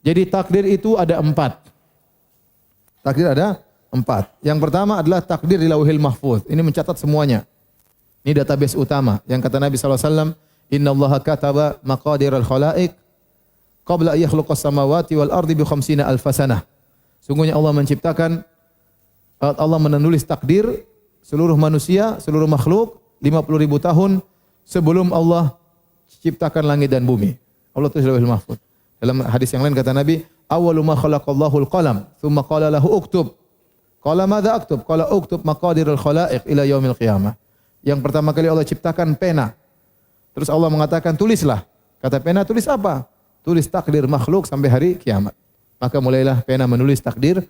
Jadi takdir itu ada 4. Takdir ada 4. Yang pertama adalah takdir di Lauhil Mahfuz. Ini mencatat semuanya. Ini database utama. Yang kata Nabi SAW, Inna Allaha kataba maqadiral khalaik qabla yakhluqas samawati wal ardi bi 50 alfasanah. Sungguhnya Allah menciptakan, Allah menulis takdir seluruh manusia, seluruh makhluk 50.000 tahun sebelum Allah ciptakan langit dan bumi. Allah tulis Lauhil Mahfuz. Dalam hadis yang lain kata Nabi, awwalu ma khalaqallahu al-qalam, thumma qala lahu uktub. Qala madza aktub? Qala uktub maqadirul khalaiq ila yaumil qiyamah. Yang pertama kali Allah ciptakan pena. Terus Allah mengatakan tulislah. Kata pena tulis apa? Tulis takdir makhluk sampai hari kiamat. Maka mulailah pena menulis takdir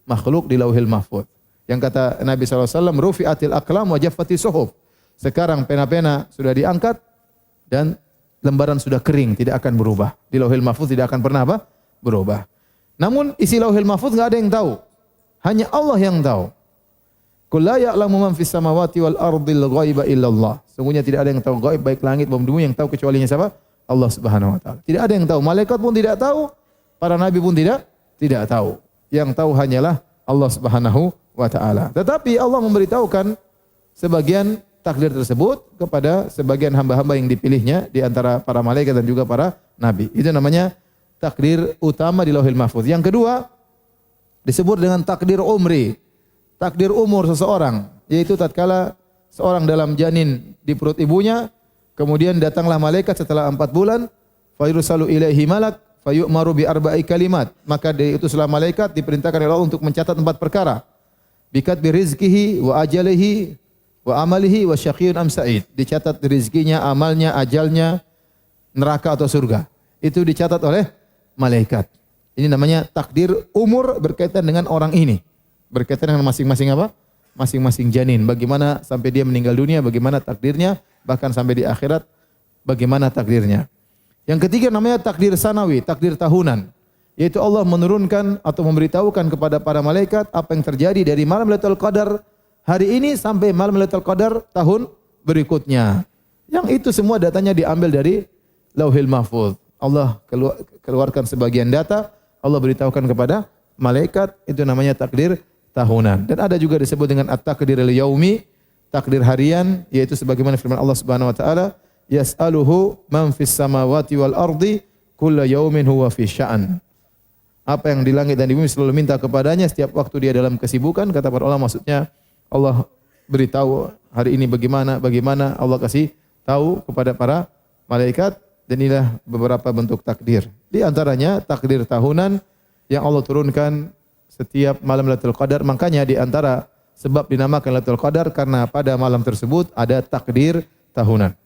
makhluk di Lauhil Mahfuz. Yang kata Nabi SAW, rufi'atil aqlam wa jaffati suhuf. Sekarang pena-pena sudah diangkat dan lembaran sudah kering, tidak akan berubah. Di Lauhil Mahfuz tidak akan pernah apa? Berubah. Namun isi Lauhil Mahfuz enggak ada yang tahu. Hanya Allah yang tahu. Qul la ya'lamu man fis samawati wal ardil ghaiba illallah. Sungguhnya tidak ada yang tahu gaib baik langit maupun bumi, yang tahu kecuali siapa? Allah Subhanahu wa taala. Tidak ada yang tahu, malaikat pun tidak tahu, para nabi pun tidak tahu. Yang tahu hanyalah Allah Subhanahu wa taala. Tetapi Allah memberitahukan sebagian takdir tersebut kepada sebagian hamba-hamba yang dipilihnya di antara para malaikat dan juga para nabi. Itu namanya takdir utama di Lauhil Mahfuz. Yang kedua disebut dengan takdir umri. Takdir umur seseorang, yaitu tatkala seorang dalam janin di perut ibunya, kemudian datanglah malaikat setelah 4 bulan, fayursalu ilaihi malak fayu'maru bi arba'i kalimat. Maka diutuslah malaikat diperintahkan oleh Allah untuk mencatat 4 perkara. Bikat bi rizqihi wa ajalihi wa amalihi wa syaqiyyun am sa'id. Dicatat rezekinya, amalnya, ajalnya, neraka atau surga. Itu dicatat oleh malaikat. Ini namanya takdir umur berkaitan dengan orang ini. Berkaitan dengan masing-masing apa? Masing-masing janin. Bagaimana sampai dia meninggal dunia, bagaimana takdirnya, bahkan sampai di akhirat bagaimana takdirnya. Yang ketiga namanya takdir sanawi, takdir tahunan. Yaitu Allah menurunkan atau memberitahukan kepada para malaikat apa yang terjadi dari malam Lailatul Qadar hari ini sampai malam Lailatul Qadar tahun berikutnya. Yang itu semua datanya diambil dari Lauhil Mahfuz. Allah keluarkan sebagian data, Allah beritahukan kepada malaikat, itu namanya takdir tahunan. Dan ada juga disebut dengan at-takdirul yaumi, takdir harian, yaitu sebagaimana firman Allah Subhanahu wa taala, yas'aluhu man fis samawati wal ardi kullu yaumin huwa fi sya'an. Apa yang di langit dan di bumi selalu minta kepadanya setiap waktu dia dalam kesibukan. Kata para ulama maksudnya Allah beritahu hari ini bagaimana Allah kasih tahu kepada para malaikat, dan inilah beberapa bentuk takdir. Di antaranya takdir tahunan yang Allah turunkan setiap malam Lailatul Qadar. Makanya di antara sebab dinamakan Lailatul Qadar karena pada malam tersebut ada takdir tahunan.